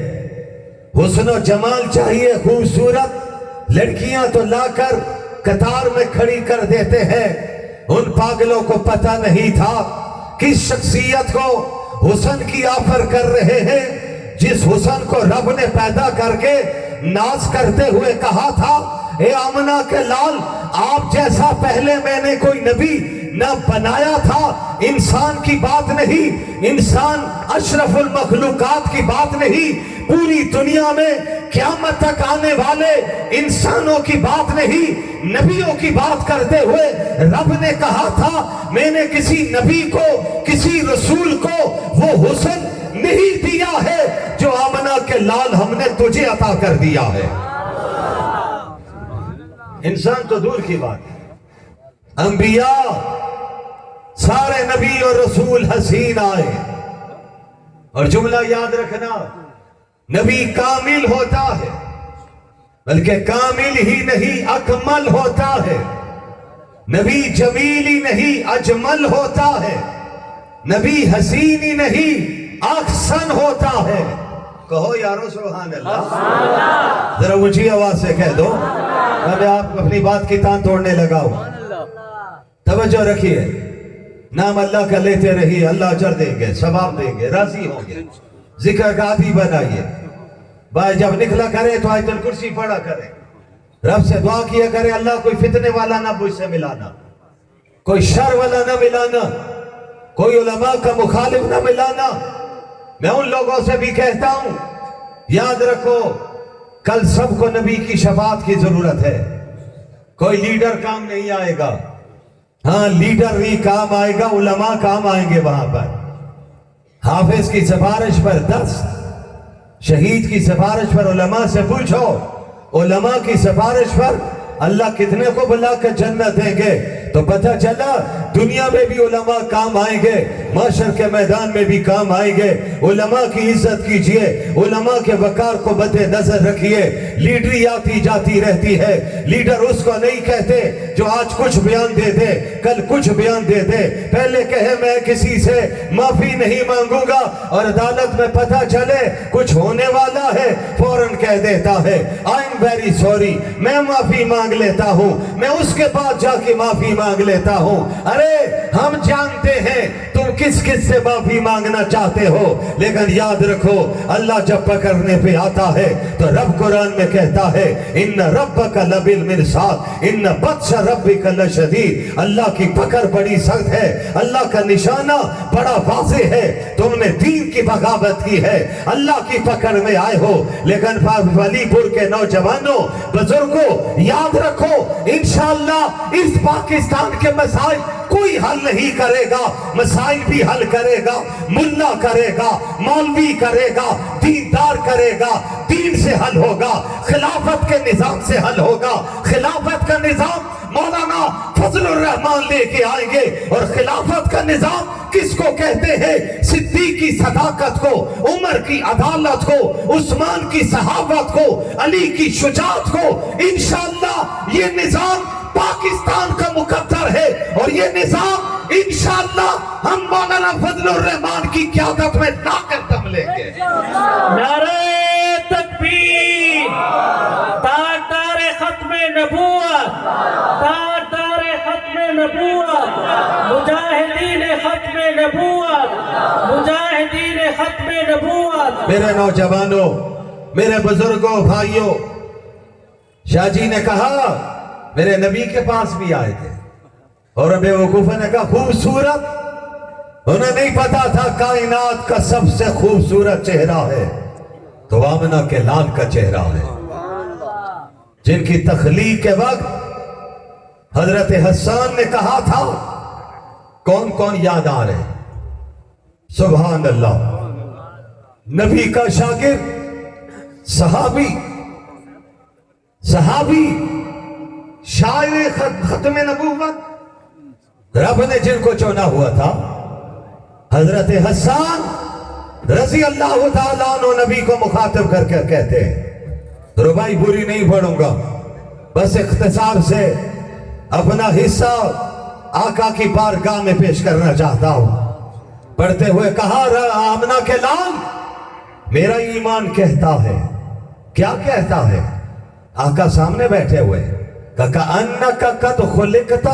حسن و جمال چاہیے، خوبصورت لڑکیاں تو لا کر قطار میں کھڑی کر دیتے ہیں۔ ان پاگلوں کو پتہ نہیں تھا کس شخصیت کو حسن کی آفر کر رہے ہیں، جس حسن کو رب نے پیدا کر کے ناز کرتے ہوئے کہا تھا، اے آمنہ کے لال، آپ جیسا پہلے میں نے کوئی نبی نہ بنایا تھا۔ انسان کی بات نہیں، انسان اشرف المخلوقات کی بات نہیں، پوری دنیا میں قیامت تک آنے والے انسانوں کی بات نہیں، نبیوں کی بات کرتے ہوئے رب نے کہا تھا، میں نے کسی نبی کو، کسی رسول کو وہ حسن نہیں دیا ہے جو آمنہ کے لال ہم نے تجھے عطا کر دیا ہے۔ انسان تو دور کی بات ہے، انبیاء سارے نبی اور رسول حسین آئے، اور جملہ یاد رکھنا، نبی کامل ہوتا ہے، بلکہ کامل ہی نہیں اکمل ہوتا ہے، نبی جمیل ہی نہیں اجمل ہوتا ہے، نبی حسین ہی نہیں احسن ہوتا ہے۔ کہو یارو سبحان اللہ، ذرا اونچی آواز سے کہہ دو، میں آپ اپنی بات کی تان توڑنے لگا ہوں۔ توجہ رکھیے، نام اللہ کا لیتے رہیے، اللہ اجر دیں گے، ثواب دیں گے، راضی ہوں گے۔ ذکر کا عادی بنائیے، بھائی جب نکلا کرے تو آیت الکرسی پڑھا کرے، رب سے دعا کیا کرے، اللہ کوئی فتنے والا نہ مجھ سے ملانا، کوئی شر والا نہ ملانا، کوئی علماء کا مخالف نہ ملانا۔ میں ان لوگوں سے بھی کہتا ہوں، یاد رکھو کل سب کو نبی کی شفاعت کی ضرورت ہے، کوئی لیڈر کام نہیں آئے گا، ہاں لیڈر ہی کام آئے گا، علماء کام آئیں گے وہاں پر۔ حافظ کی سفارش پر 10، شہید کی سفارش پر علماء سے پوچھو، علماء کی سفارش پر اللہ کتنے کو بلا کر جنت دیں گے، تو پتہ چلا دنیا میں بھی علماء کام آئیں گے، معاشر کے میدان میں بھی کام آئیں گے۔ علماء کی عزت کیجئے، علماء کے وقار کو مد نظر رکھیے۔ لیڈری آتی جاتی رہتی ہے، لیڈر اس کو نہیں کہتے جو آج کچھ بیان دے دے کل کچھ بیان دے دے، پہلے کہے میں کسی سے معافی نہیں مانگوں گا، اور عدالت میں پتہ چلے کچھ ہونے والا ہے، فوراً کہہ دیتا ہے I am very sorry، میں معافی مانگ لیتا ہوں، میں اس کے بعد جا کے معافی مانگ لیتا ہوں۔ ارے ہے ہم جانتے ہیں تم کس کس سے معافی مانگنا چاہتے ہو، لیکن یاد رکھو اللہ جب پکڑنے پہ آتا ہے تو رب قرآن میں کہتا ہے ان ربک لبالمرصاد ان بطش ربک لشدید، اللہ کی پکڑ بڑی سخت ہے، اللہ کا نشانہ بڑا واضح ہے، تم نے دین کی بغاوت کی ہے، اللہ کی پکڑ میں آئے ہو۔ لیکن ولی پور کے نوجوانوں بزرگوں یاد رکھو انشاءاللہ اس پاکستان کے مسائل کوئی حل نہیں کرے گا، مسائل بھی حل کرے گا ملا کرے گا، مولوی کرے گا، دیندار کرے گا، دین سے حل ہوگا، خلافت کے نظام سے حل ہوگا۔ خلافت کا نظام مولانا فضل الرحمان لے کے آئیں گے، اور خلافت کا نظام کس کو کہتے ہیں؟ صدیق کی صداقت کو، عمر کی عدالت کو، عثمان کی صحابت کو، علی کی شجاعت کو۔ انشاءاللہ یہ نظام پاکستان کا مقدر ہے، اور یہ نظام انشاءاللہ ہم مولانا فضل الرحمان کی قیادت میں لا کر دم لیں گے۔ نعرہ تکبیر، تاجدار ختم نبوت، تاجدار ختم نبوت، مجاہدین ختم نبوت، مجاہدین ختم نبوت۔ میرے نوجوانوں، میرے بزرگوں، بھائیوں، شاہ جی نے کہا میرے نبی کے پاس بھی آئے تھے، اور بے وقوفہ نے کہا خوبصورت، انہیں نہیں پتا تھا کائنات کا سب سے خوبصورت چہرہ ہے تو آمنہ کے لال کا چہرہ ہے، جن کی تخلیق کے وقت حضرت حسان نے کہا تھا کون کون یاد آ رہے؟ سبحان اللہ، نبی کا شاگرد، صحابی، شاعر ختم نبوت، رب نے جن کو چنا ہوا تھا حضرت حسان رضی اللہ تعالیٰ عنہ نبی کو مخاطب کر کے کہتے ہیں، ربائی بری نہیں پڑھوں گا، بس اختصار سے اپنا حصہ آقا کی بارگاہ میں پیش کرنا چاہتا ہوں۔ پڑھتے ہوئے کہا آمنہ کے لال میرا ایمان کہتا ہے، کیا کہتا ہے؟ آقا سامنے بیٹھے ہوئے، کَأَنَّكَ قَدْ خُلِقْتَ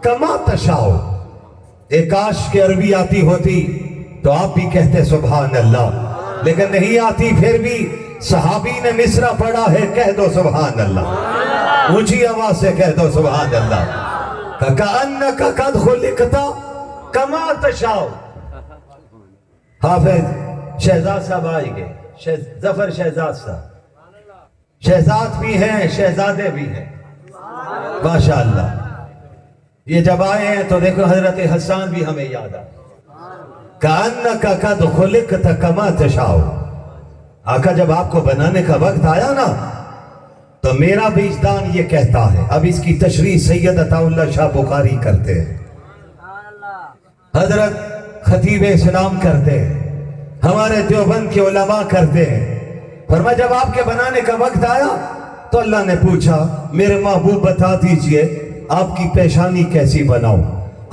كَمَا تَشَاءُ۔ ایک کاش کے عربی آتی ہوتی تو آپ بھی کہتے سبحان اللہ، لیکن نہیں آتی، پھر بھی صحابی نے مصرع پڑھا ہے، کہہ دو سبحان اللہ، اونچی آواز سے کہہ دو سبحان اللہ۔ کَأَنَّكَ قَدْ خُلِقْتَ كَمَا تَشَاءُ۔ حافظ شہزاد صاحب آئیں گے، ظفر شہزاد صاحب، شہزاد بھی ہیں شہزادے بھی ہیں ماشاءاللہ۔ یہ جب آئے ہیں تو دیکھو حضرت حسان بھی ہمیں یاد آئے، کَأَنَّكَ قَدْ خُلِقْتَ كَمَا تَشَاءُ۔ آقا جب آپ کو بنانے کا وقت آیا نا تو میرا وجدان یہ کہتا ہے، اب اس کی تشریح سید عطا اللہ شاہ بخاری کرتے ہیں، حضرت خطیب اسلام کرتے ہیں، ہمارے دیوبند کے علماء کرتے ہیں۔ فرمایا جب آپ کے بنانے کا وقت آیا تو اللہ نے پوچھا میرے محبوب بتا دیجئے آپ کی پیشانی کیسی بناؤں،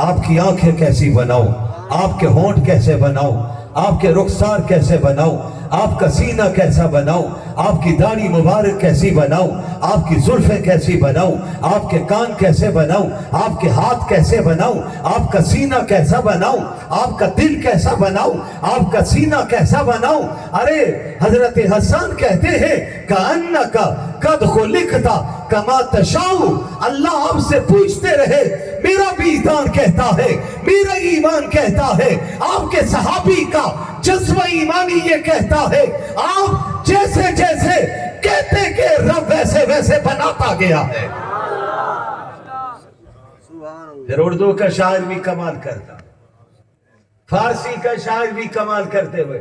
آپ کی آنکھیں کیسی بناؤں، آپ کے ہونٹ کیسے بناؤں، آپ کے رخسار کیسے بناؤں، آپ کا سینہ کیسا بناؤں، آپ کی داڑھی مبارک کیسی بناؤں، آپ کی زلفیں کیسی بناؤں، آپ کے کان کیسے بناؤں، آپ کے ہاتھ کیسے بناؤں، آپ کا سینہ کیسا بناؤں، آپ کا دل کیسا بناؤں، آپ کا سینہ کیسا بناؤں۔ ارے حضرت حسان کہتے ہیں کَأَنَّكَ قَدْ خُلِقْتَ كَمَا تَشَاءُ۔ اللہ آپ سے پوچھتے رہے، میرا وجدان کہتا ہے، میرا ایمان کہتا ہے، آپ کے صحابی کا جذبہ ایمانی یہ کہتا ہے، آپ جیسے جیسے کہتے کہ رب ویسے ویسے بناتا گیا ہے۔ پھر اردو کا شاعر بھی کمال کرتا، فارسی کا شاعر بھی کمال کرتے ہوئے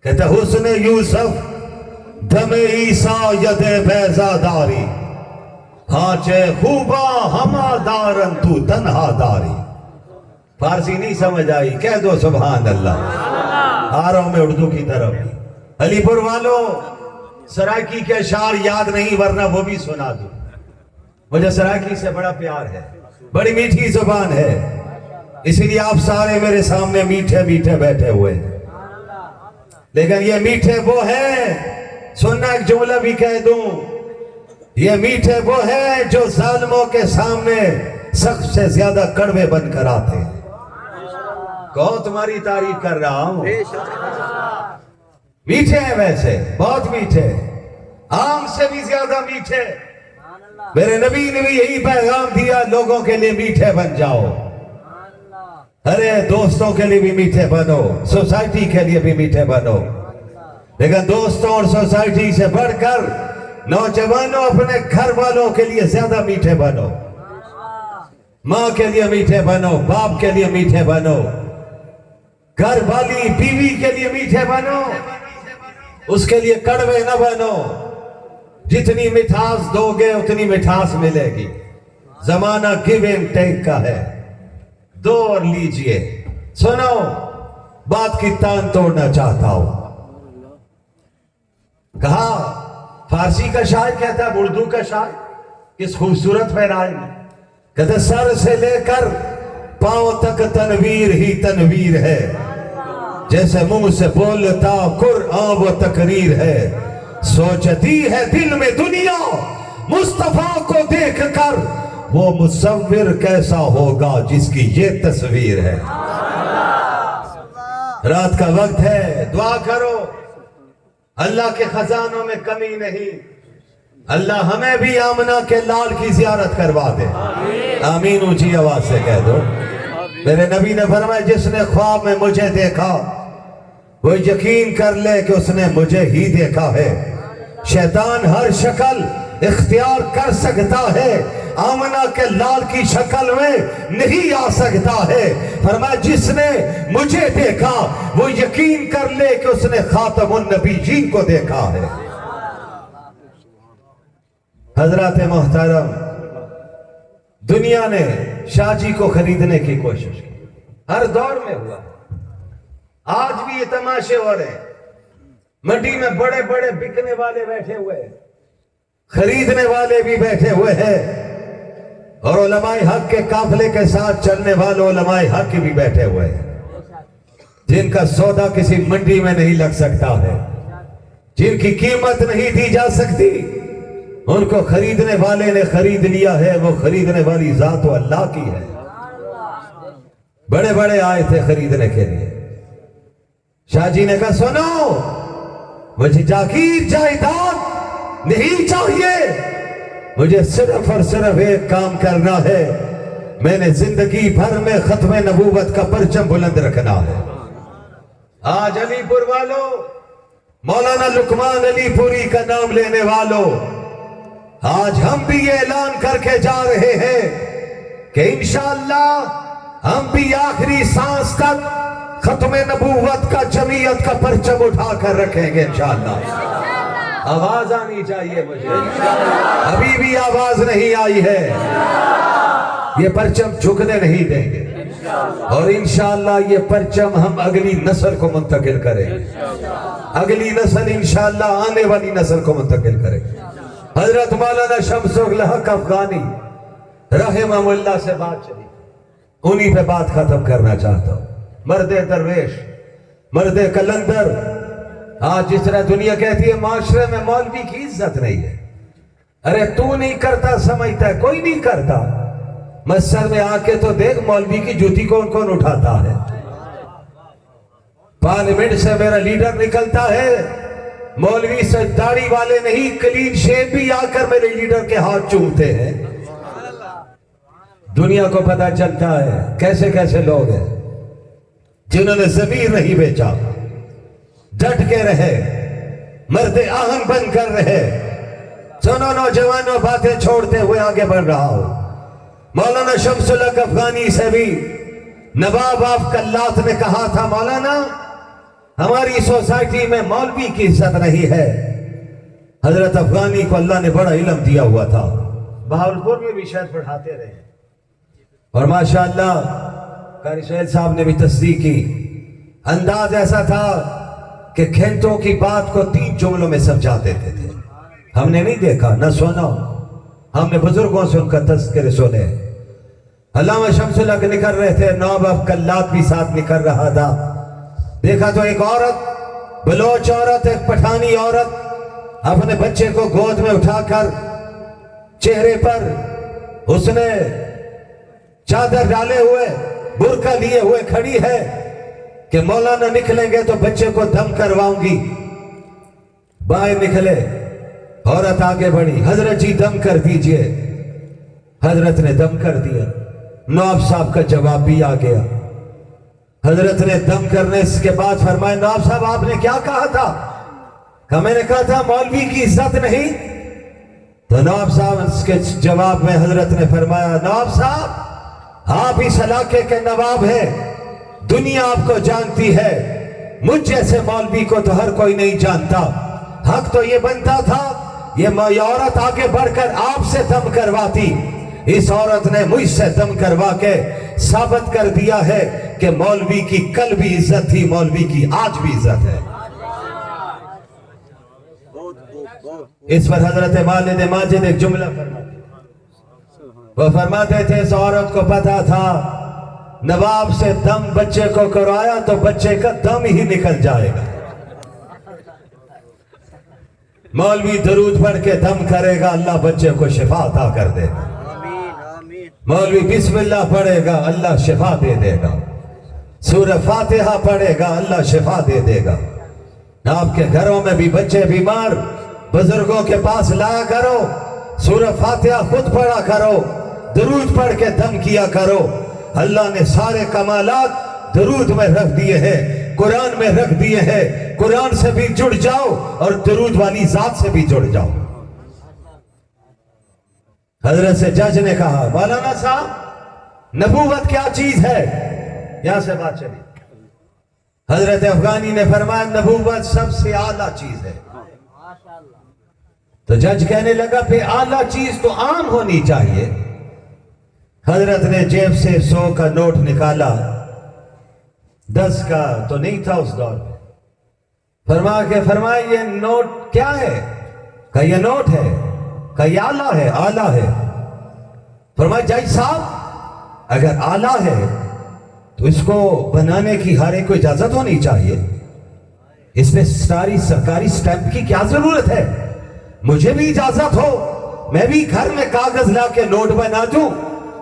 کہتا حسن یوسف دم عیسیٰ ید بیضاداری، ہانچے خوبا ہما دارن تو تنہا داری۔ فارسی نہیں سمجھ آئی، کہہ دو سبحان اللہ۔ آ رہا ہوں میں اردو کی طرف۔ علی پور والوں سرائکی کے اشعار یاد نہیں ورنہ وہ بھی سنا دوں، مجھے سرائکی سے بڑا پیار ہے، بڑی میٹھی زبان ہے، اسی لیے آپ سارے میرے سامنے میٹھے میٹھے بیٹھے ہوئے، لیکن یہ میٹھے وہ ہیں، سننا ایک جملہ بھی کہہ دوں، یہ میٹھے وہ ہیں جو ظالموں کے سامنے سخت سے زیادہ کڑوے بن کر آتے ہیں. کہو تمہاری تعریف کر رہا ہوں. میٹھے ہیں ویسے, بہت میٹھے, آم سے بھی زیادہ میٹھے. میرے نبی نے بھی یہی پیغام دیا, لوگوں کے لیے میٹھے بن جاؤ. ارے دوستوں کے لیے بھی میٹھے بنو, سوسائٹی کے لیے بھی میٹھے بنو. لیکن دوستوں اور سوسائٹی سے بڑھ کر نوجوانوں اپنے گھر والوں کے لیے زیادہ میٹھے بنو. ماں کے لیے میٹھے بنو, باپ کے لیے میٹھے بنو, گھر والی بیوی کے لیے میٹھے بنو, اس کے لیے کڑوے نہ بنو. جتنی مٹھاس دو گے اتنی مٹھاس ملے گی. زمانہ گیو اینڈ ٹیک کا ہے, دو اور لیجئے. سنو, بات کی تان توڑنا چاہتا ہوں. کہا فارسی کا شاعر کہتا ہے, اردو کا شاعر کس خوبصورت پیرائے میں کہتا, سر سے لے کر پاؤں تک تنویر ہی تنویر ہے, جیسے منہ سے بولتا قرآن و تقریر ہے. سوچتی ہے دل میں دنیا مصطفیٰ کو دیکھ کر, وہ مصور کیسا ہوگا جس کی یہ تصویر ہے. رات کا وقت ہے, دعا کرو, اللہ کے خزانوں میں کمی نہیں. اللہ ہمیں بھی آمنہ کے لال کی زیارت کروا دے. آمین اونچی آواز سے کہہ دو. میرے نبی نے فرمایا, جس نے خواب میں مجھے دیکھا وہ یقین کر لے کہ اس نے مجھے ہی دیکھا ہے. شیطان ہر شکل اختیار کر سکتا ہے, آمنہ کے لال کی شکل میں نہیں آ سکتا ہے. فرمایا جس نے مجھے دیکھا وہ یقین کر لے کہ اس نے خاتم النبیین کو دیکھا ہے. حضرات محترم, دنیا نے شاہ جی کو خریدنے کی کوشش کی, ہر دور میں ہوا. آج بھی یہ تماشے ہو رہے ہیں. منڈی میں بڑے بڑے بکنے والے بیٹھے ہوئے ہیں, خریدنے والے بھی بیٹھے ہوئے ہیں, اور علماء حق کے قافلے کے ساتھ چلنے والے علماء حق بھی بیٹھے ہوئے ہیں, جن کا سودا کسی منڈی میں نہیں لگ سکتا ہے, جن کی قیمت نہیں دی جا سکتی. ان کو خریدنے والے نے خرید لیا ہے, وہ خریدنے والی ذات و اللہ کی ہے. بڑے بڑے آئے تھے خریدنے کے لیے. شاہ جی نے کہا سنو, مجھے جاگیر جائیداد نہیں چاہیے, مجھے صرف اور صرف ایک کام کرنا ہے. میں نے زندگی بھر میں ختم نبوت کا پرچم بلند رکھنا ہے. آج علی پور والوں, مولانا لقمان علی پوری کا نام لینے والوں, آج ہم بھی یہ اعلان کر کے جا رہے ہیں کہ انشاءاللہ ہم بھی آخری سانس تک ختم نبوت کا جمعیت کا پرچم اٹھا کر رکھیں گے انشاءاللہ. آواز آنی چاہیے مجھے, ابھی بھی آواز نہیں آئی ہے. یہ پرچم جھکنے نہیں دیں گے, اور انشاءاللہ یہ پرچم ہم اگلی نسل کو منتقل کریں گے. اگلی نسل انشاءاللہ آنے والی نسل کو منتقل کریں گے. حضرت مولانا شمس الحق افغانی رحمہ اللہ سے بات چلی, انہی پہ بات ختم کرنا چاہتا ہوں. مرد درویش, مرد کلندر. آج جس طرح دنیا کہتی ہے معاشرے میں مولوی کی عزت نہیں ہے, ارے تو نہیں کرتا سمجھتا ہے, کوئی نہیں کرتا. مسجد میں آ کے تو دیکھ مولوی کی جوتی کون کون اٹھاتا ہے. پارلیمنٹ سے میرا لیڈر نکلتا ہے, مولوی سے داڑھی والے نہیں, کلین شیو بھی آ کر میرے لیڈر کے ہاتھ چومتے ہیں. دنیا کو پتا چلتا ہے کیسے کیسے لوگ ہیں جنہوں نے ضمیر نہیں بیچا, ڈٹ کے رہے, مرد آہن بن کر رہے. سنو نوجوانوں, باتیں چھوڑتے ہوئے آگے بڑھ رہا ہوں. مولانا شمس الحق افغانی سے بھی نواب آف کلات نے کہا تھا, مولانا ہماری سوسائٹی میں مولوی کی عزت نہیں ہے. حضرت افغانی کو اللہ نے بڑا علم دیا ہوا تھا, بہاولپور میں بھی شاید پڑھاتے رہے, اور ماشاءاللہ قاری سہیل صاحب نے بھی تصدیق کی. انداز ایسا تھا کہ گھنٹوں کی بات کو 3 جملوں میں سمجھا دیتے تھے. ہم نے نہیں دیکھا نہ سنا, ہم نے بزرگوں سے ان کا تذکرے سنے. علامہ شمس الحق نکل رہے تھے, نواب آف کلات بھی ساتھ نکل رہا تھا. دیکھا تو ایک عورت, بلوچ عورت, ایک پٹھانی عورت, اپنے بچے کو گود میں اٹھا کر چہرے پر اس نے چادر ڈالے ہوئے برقع لیے ہوئے کھڑی ہے کہ مولانا نکلیں گے تو بچے کو دم کرواؤں گی. باہر نکلے, عورت آگے بڑھی, حضرت جی دم کر دیجئے. حضرت نے دم کر دیا. نواب صاحب کا جواب بھی آ گیا. حضرت نے دم کرنے کے بعد فرمایا, نواب صاحب آپ نے کیا کہا تھا؟ کہ میں نے کہا تھا مولوی کی عزت نہیں. تو نواب صاحب اس کے جواب میں حضرت نے فرمایا, نواب صاحب آپ اس علاقے کے نواب ہیں, دنیا آپ کو جانتی ہے, مجھ جیسے مولوی کو تو ہر کوئی نہیں جانتا. حق تو یہ بنتا تھا یہ عورت آگے بڑھ کر آپ سے دم کرواتی. اس عورت نے مجھ سے دم کروا کے ثابت کر دیا ہے کہ مولوی کی کل بھی عزت تھی, مولوی کی آج بھی عزت ہے. اس پر حضرت والد ماجد ایک جملہ فرماتے, وہ فرماتے تھے اس عورت کو پتا تھا نواب سے دم بچے کو کروایا تو بچے کا دم ہی نکل جائے گا. مولوی درود پڑھ کے دم کرے گا, اللہ بچے کو شفا عطا کر دے گا. مولوی بسم اللہ پڑھے گا, اللہ شفا دے دے گا. سورہ فاتحہ پڑھے گا, اللہ شفا دے دے گا. آپ کے گھروں میں بھی بچے بیمار, بزرگوں کے پاس لایا کرو, سورہ فاتحہ خود پڑھا کرو, درود پڑھ کے دم کیا کرو. اللہ نے سارے کمالات درود میں رکھ دیے ہیں, قرآن میں رکھ دیے ہیں. قرآن سے بھی جڑ جاؤ اور درود والی ذات سے بھی جڑ جاؤ. حضرت سے جج نے کہا, مولانا صاحب نبوت کیا چیز ہے؟ یہاں سے بات چلی. حضرت افغانی نے فرمایا نبوت سب سے اعلیٰ چیز ہے. تو جج کہنے لگا پہ اعلیٰ چیز تو عام ہونی چاہیے. حضرت نے جیب سے 100 کا نوٹ نکالا, 10 کا تو نہیں تھا اس دور میں. فرمایا یہ نوٹ کیا ہے؟ کہ یہ نوٹ ہے. کہ یہ اعلیٰ ہے, اعلیٰ ہے. فرمایا جج صاحب اگر اعلیٰ ہے تو اس کو بنانے کی ہر ایک کو اجازت ہونی چاہیے. اس میں ساری سرکاری سٹیمپ کی کیا ضرورت ہے؟ مجھے بھی اجازت ہو, میں بھی گھر میں کاغذ لا کے نوٹ بنا دوں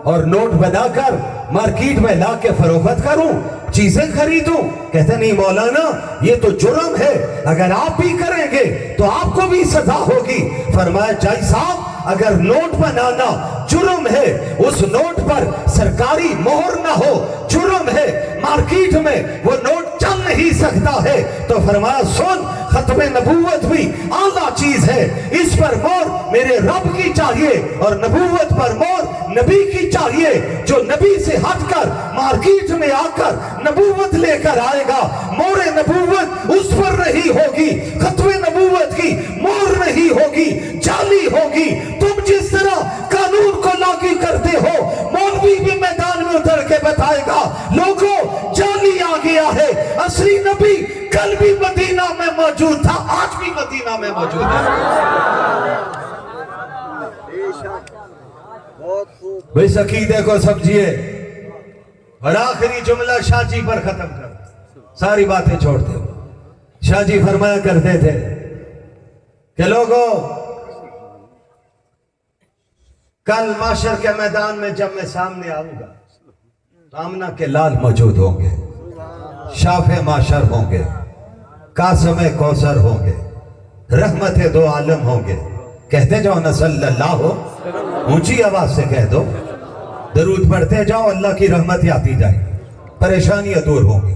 اور نوٹ بنا کر مارکیٹ میں لا کے فروخت کروں, چیزیں خریدوں. کہتے نہیں مولانا یہ تو جرم ہے, اگر آپ بھی کریں گے تو آپ کو بھی سزا ہوگی. فرمایا جج صاحب اگر نوٹ بنانا جرم ہے, اس نوٹ پر سرکاری مہر نہ ہو جرم ہے, مارکیٹ میں وہ نوٹ چل نہیں سکتا ہے. تو فرمایا سن, ختم نبوت بھی اعلیٰ چیز ہے, اس پر مہر میرے رب کی چاہیے اور نبوت پر مہر نبی کی چاہیے. جو نبی سے ہٹ کر مارکیٹ میں آ کر نبوت لے کر آئے گا, مہر نبوت اس پر نہیں ہوگی, ختم نبوت کی مہر نہیں ہوگی, جعلی ہوگی. تم جس طرح قانون کو لاگو کرتے ہو, مولوی بھی میدان میں اتر کے بتائے گا لوگوں جعلی آ گیا ہے, اصلی نبی کل بھی مدینہ میں موجود تھا, آج بھی مدینہ میں موجود ہے. بھئی اس عقیدے کو سمجھیے. اور آخری جملہ شاہ جی پر ختم کر, ساری باتیں چھوڑتے ہو. شاہ جی فرمایا کرتے تھے کہ لوگوں کل معاشر کے میدان میں جب میں سامنے آؤں گا تو آمنہ کے لال موجود ہوں گے, شاف معاشر ہوں گے, قاسم کوثر ہوں گے, رحمت دو عالم ہوں گے. کہتے جاؤ نا صلی اللہ ہو, اونچی آواز سے کہہ دو, درود پڑھتے جاؤ, اللہ کی رحمت آتی جائے, پریشانیاں دور ہوں گی.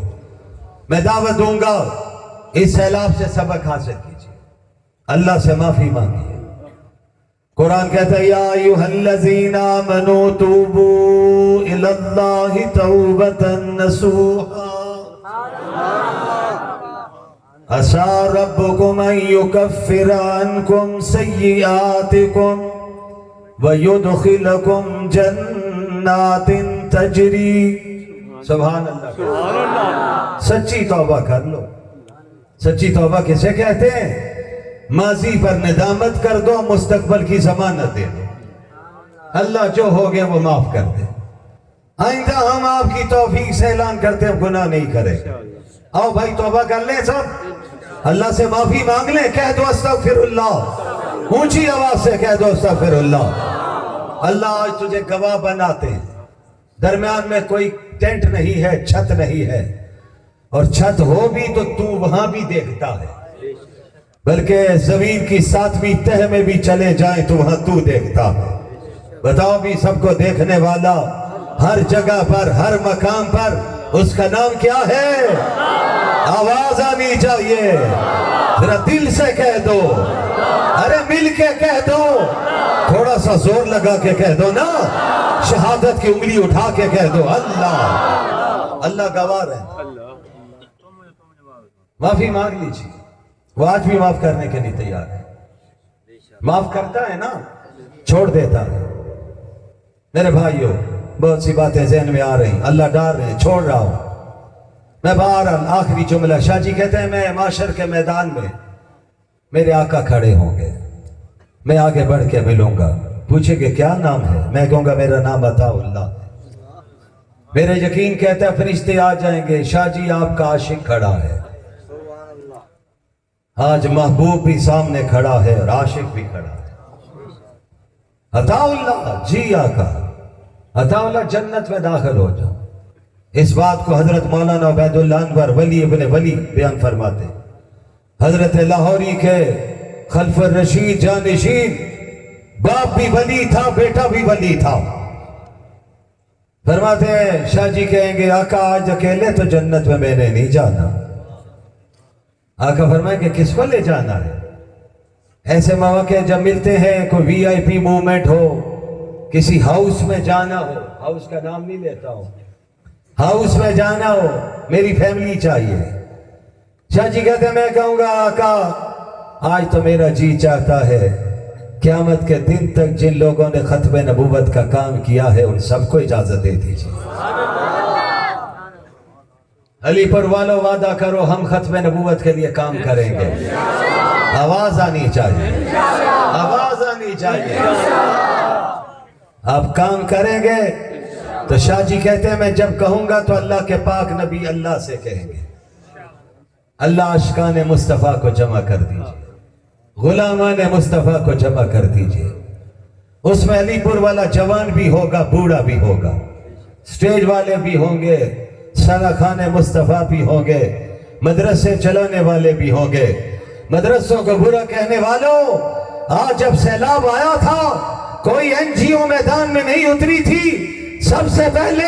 میں دعوت دوں گا اس سیلاب سے سبق حاصل کیجئے, اللہ سے معافی مانگیے. قرآن کہتا ہے یا ایھا الذین آمنوا توبوا الی اللہ توبۃ نصوحا عسى ربكم ان يكفر عنكم سيئاتكم ويدخلكم جنات تجری. سبحان اللہ. سچی توبہ کر لو. سچی توبہ کسے کہتے ہیں؟ ماضی پر ندامت کر دو, مستقبل کی ضمانت دے دو, اللہ جو ہو گیا وہ معاف کر دے. آئندہ ہم آپ کی توفیق سے اعلان کرتے ہیں گناہ نہیں کرے. آؤ بھائی توبہ کر لیں سب, اللہ سے معافی مانگ لیں, کہہ دو استغفر اللہ, اونچی آواز سے کہہ دو استغفر اللہ. اللہ آج تجھے گواہ بناتے ہیں, درمیان میں کوئی ٹینٹ نہیں ہے, چھت نہیں ہے, اور چھت ہو بھی تو تو وہاں بھی دیکھتا ہے, بلکہ زمین کی 7ویں تہ میں بھی چلے جائیں تو وہاں تو دیکھتا ہے. بتاؤ بھی سب کو دیکھنے والا ہر جگہ پر, ہر مقام پر, اس کا نام کیا ہے؟ آواز آنی چاہیے, ذرا دل سے کہہ دو, ارے مل کے کہہ دو, تھوڑا سا زور لگا کے کہہ دو نا, شہادت کی انگلی اٹھا کے کہہ دو اللہ. اللہ گواہ ہے. معافی مانگ لیجیے, وہ آج بھی معاف کرنے کے لیے تیار ہے. معاف کرتا ہے نا, چھوڑ دیتا ہے. میرے بھائیوں, بہت سی باتیں ذہن میں آ رہی, اللہ ڈال رہے ہیں, چھوڑ رہا ہوں. میں بہرحال آخری جملہ, شاہ جی کہتے ہیں میں معاشر کے میدان میں میرے آقا کھڑے ہوں گے, میں آگے بڑھ کے ملوں گا, پوچھیں گے کیا نام ہے, میں کہوں گا میرا نام عطا اللہ ہے. میرے یقین کہتا ہے فرشتے آ جائیں گے, شاہ جی آپ کا عاشق کھڑا ہے. آج محبوب بھی سامنے کھڑا ہے اور عاشق بھی کھڑا ہے. عطا اللہ, جی آقا عطا اللہ جنت میں داخل ہو جاؤ. اس بات کو حضرت مولانا عبید اللہ انور ولی ابن ولی بیان فرماتے. حضرت لاہوری کے خلف الرشید جانشین, باپ بھی ولی تھا, بیٹا بھی ولی تھا. فرماتے ہیں شاہ جی کہیں گے آقا آج اکیلے تو جنت میں نے نہیں جانا. آقا فرمائیں کہ کس کو لے جانا ہے؟ ایسے مواقع جب ملتے ہیں, کوئی وی آئی پی موومنٹ ہو, کسی ہاؤس میں جانا ہو, ہاؤس کا نام نہیں لیتا ہوں, ہاؤس میں جانا ہو, میری فیملی چاہیے. شاہ جی کہتے ہیں میں کہوں گا آقا آج تو میرا جی چاہتا ہے قیامت کے دن تک جن لوگوں نے ختم نبوت کا کام کیا ہے ان سب کو اجازت دے دیجیے. علی پر والو وعدہ کرو ہم ختم نبوت کے لیے کام کریں گے. آواز آنی چاہیے, آواز آنی چاہیے. آپ کام کریں گے تو شاہ جی کہتے ہیں میں جب کہوں گا تو اللہ کے پاک نبی اللہ سے کہیں گے اللہ عاشقان مصطفیٰ کو جمع کر دیجئے, غلامان مصطفیٰ کو جمع کر دیجئے. اس میں علی پور والا جوان بھی ہوگا, بوڑھا بھی ہوگا, سٹیج والے بھی ہوں گے, سراخان مصطفیٰ بھی ہوں گے, مدرسے چلانے والے بھی ہوں گے. مدرسوں کو برا کہنے والوں, آج جب سیلاب آیا تھا کوئی این جی او میدان میں نہیں اتری تھی, سب سے پہلے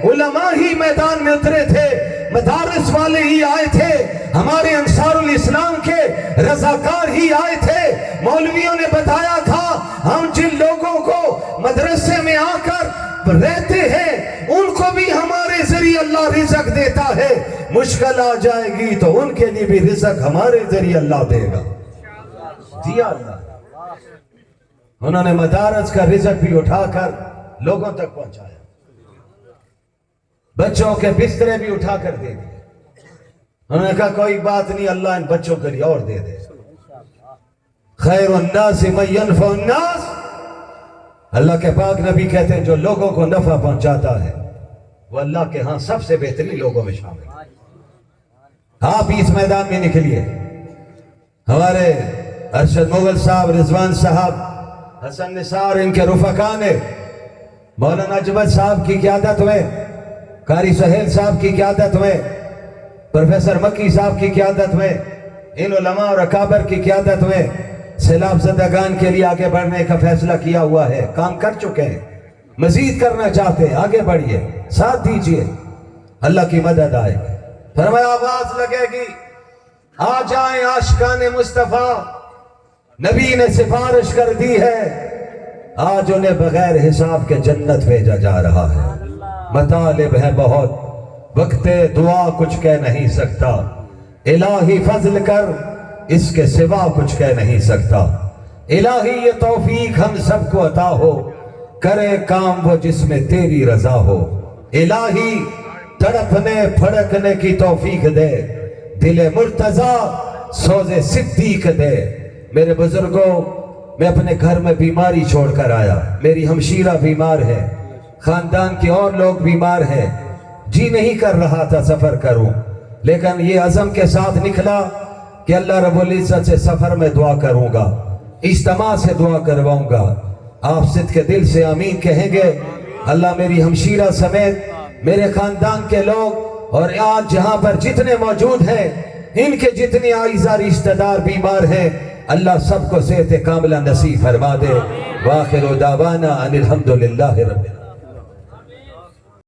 علماء ہی میدان میں اترے تھے, مدارس والے ہی آئے تھے, ہمارے انصار الاسلام کے رضاکار ہی آئے تھے. مولویوں نے بتایا تھا ہم جن لوگوں کو مدرسے میں آ کر رہتے ہیں ان کو بھی ہمارے ذریعے اللہ رزق دیتا ہے, مشکل آ جائے گی تو ان کے لیے بھی رزق ہمارے ذریعے اللہ دے گا. دیا اللہ. انہوں نے مدارس کا رزق بھی اٹھا کر لوگوں تک پہنچایا, بچوں کے بسترے بھی اٹھا کر دے دیے. انہوں نے کہا کوئی بات نہیں, اللہ ان بچوں کے لیے اور دے دے. خیر الناس من ينفع الناس, اللہ کے پاک نبی کہتے ہیں جو لوگوں کو نفع پہنچاتا ہے وہ اللہ کے ہاں سب سے بہترین لوگوں میں شامل ہے. آپ اس میدان میں نکلیے. ہمارے ارشد مغل صاحب, رضوان صاحب, حسن نثار, ان کے رفقا نے مولانا اجمل صاحب کی قیادت میں, قاری سہیل صاحب کی قیادت میں, پروفیسر مکی صاحب کی قیادت میں, ان علماء اور اکابر کی قیادت میں سیلاب زدگان کے لیے آگے بڑھنے کا فیصلہ کیا ہوا ہے. کام کر چکے ہیں, مزید کرنا چاہتے ہیں, آگے بڑھیے, ساتھ دیجئے, اللہ کی مدد آئے گی. فرمایا آواز لگے گی آ جائیں عاشقان مصطفیٰ, نبی نے سفارش کر دی ہے, آج انہیں بغیر حساب کے جنت بھیجا جا رہا ہے. مطالب ہے بہت, وقت دعا کچھ کہہ نہیں سکتا, الہی فضل کر اس کے سوا کچھ کہہ نہیں سکتا. الہی یہ توفیق ہم سب کو عطا ہو, کرے کام وہ جس میں تیری رضا ہو. الہی تڑپنے پھڑکنے کی توفیق دے, دل مرتضی سوز صدیق دے. میرے بزرگوں, میں اپنے گھر میں بیماری چھوڑ کر آیا, میری ہمشیرہ بیمار ہے, خاندان کے اور لوگ بیمار ہیں, جی نہیں کر رہا تھا سفر کروں, لیکن یہ عزم کے ساتھ نکلا کہ اللہ رب العزت سے سفر میں دعا کروں گا, اجتماع سے دعا کرواؤں گا. آپ صدق کے دل سے آمین کہیں گے, اللہ میری ہمشیرہ سمیت میرے خاندان کے لوگ اور آج جہاں پر جتنے موجود ہیں ان کے جتنے اعزاء رشتہ دار بیمار ہیں اللہ سب کو صحت کاملہ نصیب فرما دے. وآخر دعوانا ان الحمدللہ رب العالمین.